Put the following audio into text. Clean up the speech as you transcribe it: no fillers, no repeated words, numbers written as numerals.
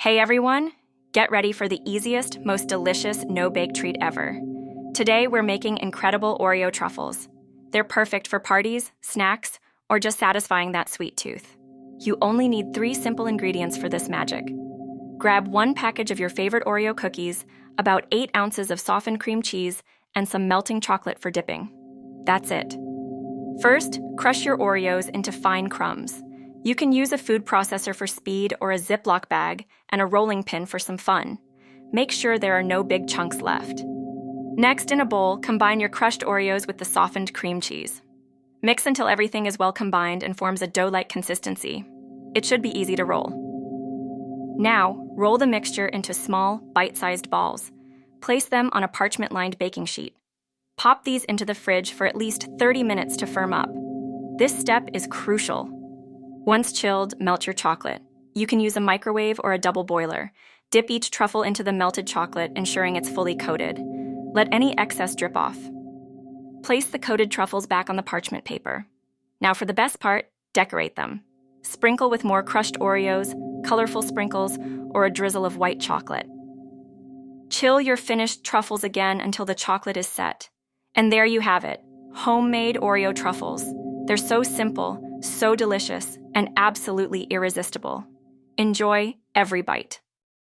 Hey everyone, get ready for the easiest, most delicious no-bake treat ever. Today we're making incredible Oreo truffles. They're perfect for parties, snacks, or just satisfying that sweet tooth. You only need 3 simple ingredients for this magic. Grab 1 package of your favorite Oreo cookies, about 8 ounces of softened cream cheese, and some melting chocolate for dipping. That's it. First, crush your Oreos into fine crumbs. You can use a food processor for speed or a ziplock bag and a rolling pin for some fun. Make sure there are no big chunks left. Next, in a bowl, combine your crushed Oreos with the softened cream cheese. Mix until everything is well combined and forms a dough-like consistency. It should be easy to roll. Now, roll the mixture into small, bite-sized balls. Place them on a parchment-lined baking sheet. Pop these into the fridge for at least 30 minutes to firm up. This step is crucial. Once chilled, melt your chocolate. You can use a microwave or a double boiler. Dip each truffle into the melted chocolate, ensuring it's fully coated. Let any excess drip off. Place the coated truffles back on the parchment paper. Now for the best part, decorate them. Sprinkle with more crushed Oreos, colorful sprinkles, or a drizzle of white chocolate. Chill your finished truffles again until the chocolate is set. And there you have it, homemade Oreo truffles. They're so simple, so delicious, and absolutely irresistible. Enjoy every bite.